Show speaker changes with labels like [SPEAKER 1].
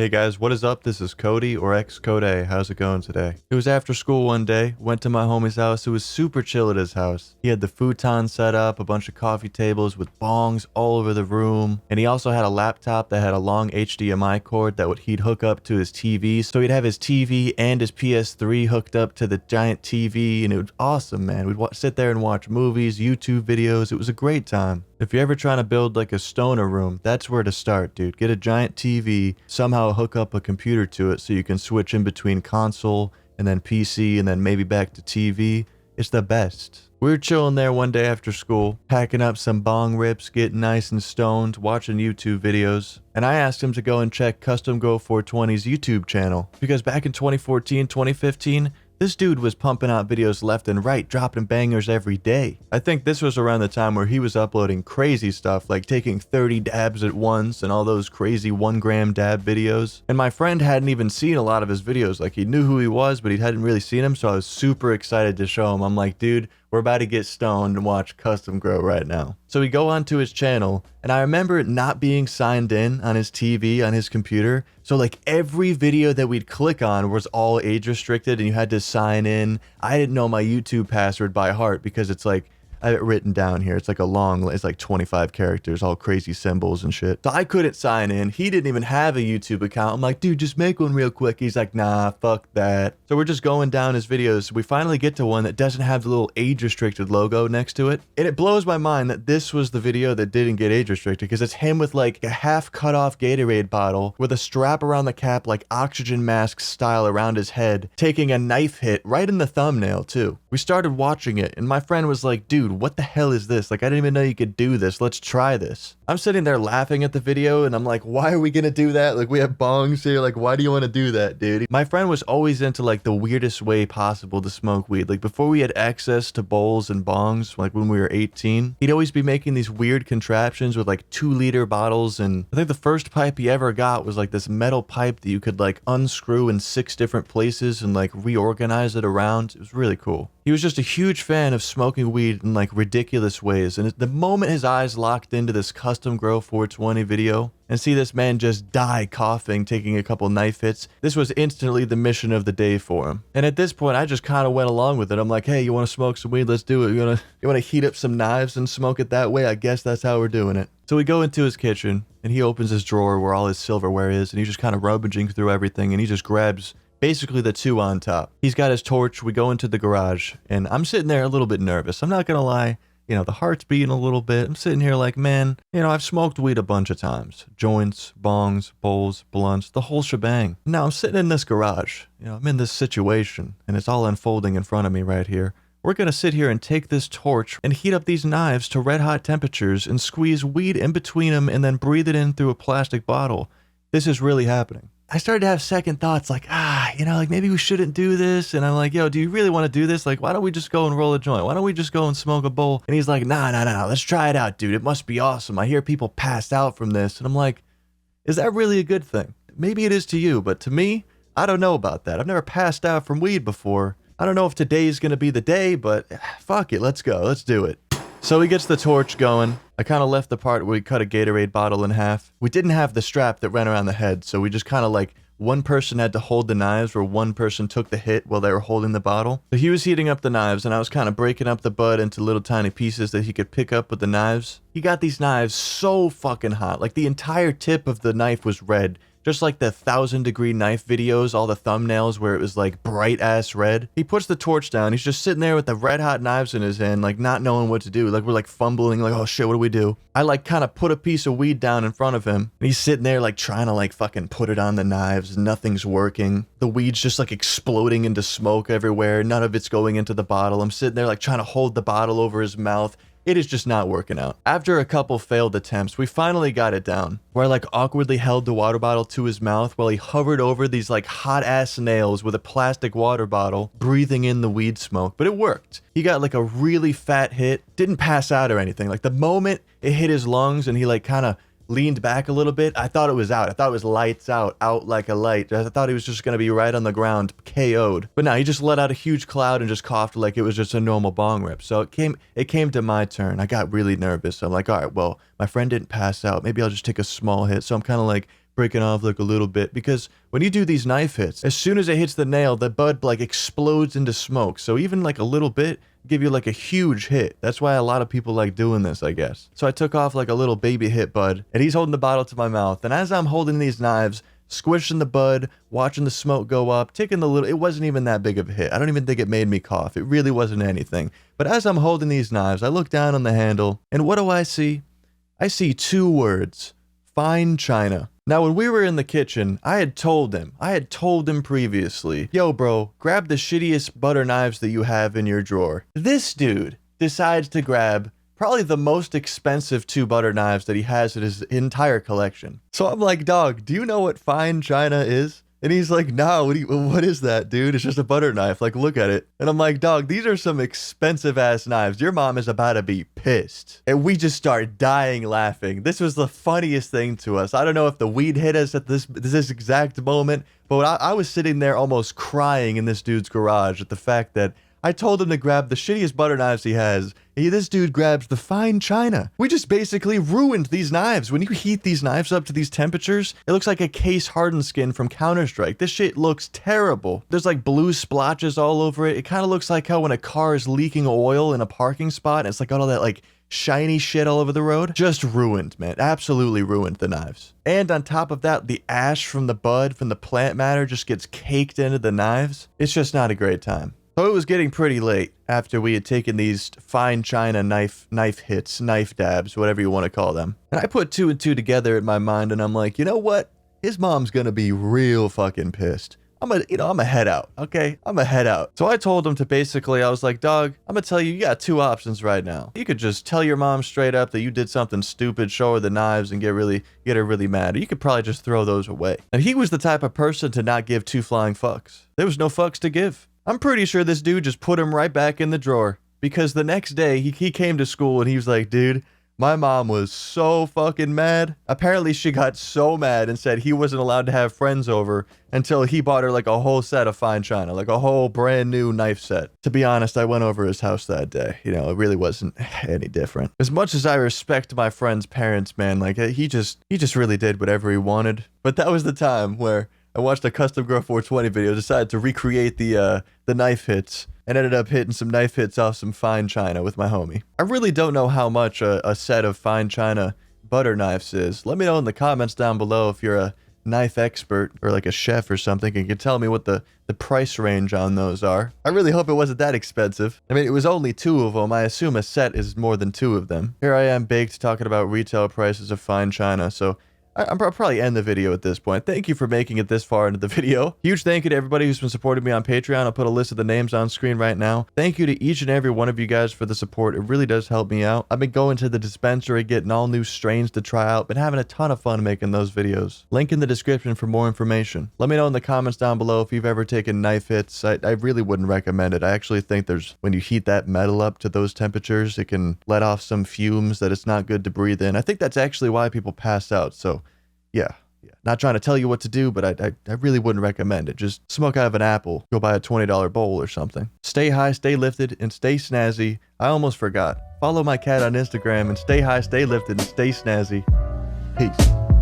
[SPEAKER 1] Hey guys, what is up? This is Cody or xCodeh. How's it going today? It was after school one day, went to my homie's house. It was super chill at his house. He had the futon set up, a bunch of coffee tables with bongs all over the room. And he also had a laptop that had a long HDMI cord that he'd hook up to his TV. So he'd have his TV and his PS3 hooked up to the giant TV. And it was awesome, man. We'd sit there and watch movies, YouTube videos. It was a great time. If you're ever trying to build like a stoner room, that's where to start, dude. Get a giant TV, somehow hook up a computer to it so you can switch in between console and then PC and then maybe back to TV. It's the best. We were chilling there one day after school, packing up some bong rips, getting nice and stoned, watching YouTube videos. And I asked him to go and check Custom Go 420's YouTube channel. Because back in 2014, 2015, this dude was pumping out videos left and right, dropping bangers every day. I think this was around the time where he was uploading crazy stuff, like taking 30 dabs at once and all those crazy 1-gram dab videos. And my friend hadn't even seen a lot of his videos. Like, he knew who he was, but he hadn't really seen him, so I was super excited to show him. I'm like, dude, we're about to get stoned and watch Custom Grow right now. So we go onto his channel, and I remember it not being signed in on his TV, on his computer. So like every video that we'd click on was all age restricted and you had to sign in. I didn't know my YouTube password by heart because it's like, I have it written down here. It's like it's like 25 characters, all crazy symbols and shit. So I couldn't sign in. He didn't even have a YouTube account. I'm like, dude, just make one real quick. He's like, nah, fuck that. So we're just going down his videos. We finally get to one that doesn't have the little age restricted logo next to it. And it blows my mind that this was the video that didn't get age restricted because it's him with like a half cut off Gatorade bottle with a strap around the cap, like oxygen mask style around his head, taking a knife hit right in the thumbnail too. We started watching it and my friend was like, dude, what the hell is this? Like, I didn't even know you could do this. Let's try this. I'm sitting there laughing at the video and I'm like, why are we gonna do that? Like, we have bongs here. Like, why do you want to do that, dude? My friend was always into like the weirdest way possible to smoke weed. Like, before we had access to bowls and bongs, like when we were 18, he'd always be making these weird contraptions with like 2-liter bottles. And I think the first pipe he ever got was like this metal pipe that you could like unscrew in 6 different places and like reorganize it around. It was really cool. He was just a huge fan of smoking weed in like ridiculous ways. And the moment his eyes locked into this Custom Grow 420 video and see this man just die coughing, taking a couple knife hits, this was instantly the mission of the day for him. And at this point, I just kind of went along with it. I'm like, hey, you want to smoke some weed? Let's do it. You want to heat up some knives and smoke it that way? I guess that's how we're doing it. So we go into his kitchen and he opens his drawer where all his silverware is and he's just kind of rummaging through everything and he just grabs basically the 2 on top. He's got his torch. We go into the garage and I'm sitting there a little bit nervous. I'm not going to lie. You know, the heart's beating a little bit. I'm sitting here like, man, you know, I've smoked weed a bunch of times. Joints, bongs, bowls, blunts, the whole shebang. Now I'm sitting in this garage. You know, I'm in this situation and it's all unfolding in front of me right here. We're going to sit here and take this torch and heat up these knives to red hot temperatures and squeeze weed in between them and then breathe it in through a plastic bottle. This is really happening. I started to have second thoughts like, you know, like maybe we shouldn't do this. And I'm like, yo, do you really want to do this? Like, why don't we just go and roll a joint? Why don't we just go and smoke a bowl? And he's like, nah, let's try it out, dude. It must be awesome. I hear people passed out from this. And I'm like, is that really a good thing? Maybe it is to you, but to me, I don't know about that. I've never passed out from weed before. I don't know if today's going to be the day, but fuck it. Let's go. Let's do it. So he gets the torch going. I kind of left the part where we cut a Gatorade bottle in half. We didn't have the strap that ran around the head, so we just kind of like one person had to hold the knives where one person took the hit while they were holding the bottle. So he was heating up the knives and I was kind of breaking up the bud into little tiny pieces that he could pick up with the knives. He got these knives so fucking hot. Like the entire tip of the knife was red. Just like the 1,000-degree knife videos, all the thumbnails where it was like bright ass red. He puts the torch down. He's just sitting there with the red hot knives in his hand, like not knowing what to do. Like we're like fumbling, like, oh shit, what do we do? I like kind of put a piece of weed down in front of him. And he's sitting there like trying to like fucking put it on the knives. Nothing's working. The weed's just like exploding into smoke everywhere. None of it's going into the bottle. I'm sitting there like trying to hold the bottle over his mouth. It is just not working out. After a couple failed attempts, we finally got it down, where I like awkwardly held the water bottle to his mouth while he hovered over these like hot ass nails with a plastic water bottle, breathing in the weed smoke. But it worked. He got like a really fat hit, didn't pass out or anything. Like the moment it hit his lungs and he like kind of leaned back a little bit, I thought it was out. I thought it was lights out like a light. I thought he was just going to be right on the ground, KO'd. But no, he just let out a huge cloud and just coughed like it was just a normal bong rip. So it came to my turn. I got really nervous. I'm like, all right, well, my friend didn't pass out. Maybe I'll just take a small hit. So I'm kind of like breaking off like a little bit, because when you do these knife hits, as soon as it hits the nail, the bud like explodes into smoke. So even like a little bit give you like a huge hit. That's why a lot of people like doing this, I guess. So I took off like a little baby hit bud, and he's holding the bottle to my mouth. And as I'm holding these knives, squishing the bud, watching the smoke go up, taking the little, it wasn't even that big of a hit. I don't even think it made me cough. It really wasn't anything. But as I'm holding these knives, I look down on the handle, and what do I see? I see 2 words: fine china. Now, when we were in the kitchen, I had told him previously, yo bro, grab the shittiest butter knives that you have in your drawer. This dude decides to grab probably the most expensive 2 butter knives that he has in his entire collection. So I'm like, dog, do you know what fine china is? And he's like, no, what is that, dude? It's just a butter knife. Like, look at it. And I'm like, dog, these are some expensive ass knives. Your mom is about to be pissed. And we just start dying laughing. This was the funniest thing to us. I don't know if the weed hit us at this exact moment, but I was sitting there almost crying in this dude's garage at the fact that I told him to grab the shittiest butter knives he has. This dude grabs the fine china. We just basically ruined these knives. When you heat these knives up to these temperatures, it looks like a case hardened skin from Counter-Strike. This shit looks terrible. There's like blue splotches all over it. It kind of looks like how when a car is leaking oil in a parking spot, and it's like got all that like shiny shit all over the road. Just ruined, man. Absolutely ruined the knives. And on top of that, the ash from the bud, from the plant matter, just gets caked into the knives. It's just not a great time. So it was getting pretty late after we had taken these fine china knife hits, knife dabs, whatever you want to call them. And I put 2 and 2 together in my mind, and I'm like, you know what? His mom's gonna be real fucking pissed. I'm gonna head out, okay? I'm gonna head out. So I told him to basically, I was like, dog, I'm gonna tell you, you got 2 options right now. You could just tell your mom straight up that you did something stupid, show her the knives, and get her really mad. Or you could probably just throw those away. And he was the type of person to not give 2 flying fucks. There was no fucks to give. I'm pretty sure this dude just put him right back in the drawer, because the next day he came to school and he was like, dude, my mom was so fucking mad. Apparently she got so mad and said he wasn't allowed to have friends over until he bought her like a whole set of fine china, like a whole brand new knife set. To be honest, I went over his house that day. You know, it really wasn't any different. As much as I respect my friend's parents, man, like he just really did whatever he wanted. But that was the time where I watched a Custom Grow 420 video, decided to recreate the knife hits, and ended up hitting some knife hits off some fine china with my homie. I really don't know how much a set of fine china butter knives is. Let me know in the comments down below if you're a knife expert or like a chef or something and can tell me what the price range on those are. I really hope it wasn't that expensive. I mean, it was only 2 of them. I assume a set is more than 2 of them. Here I am baked talking about retail prices of fine china, so I'll probably end the video at this point. Thank you for making it this far into the video. Huge thank you to everybody who's been supporting me on Patreon. I'll put a list of the names on screen right now. Thank you to each and every one of you guys for the support. It really does help me out. I've been going to the dispensary, getting all new strains to try out. Been having a ton of fun making those videos. Link in the description for more information. Let me know in the comments down below if you've ever taken knife hits. I really wouldn't recommend it. I actually think when you heat that metal up to those temperatures, it can let off some fumes that it's not good to breathe in. I think that's actually why people pass out. So yeah. Not trying to tell you what to do, but I really wouldn't recommend it. Just smoke out of an apple. Go buy a $20 bowl or something. Stay high, stay lifted, and stay snazzy. I almost forgot. Follow my cat on Instagram and stay high, stay lifted, and stay snazzy. Peace.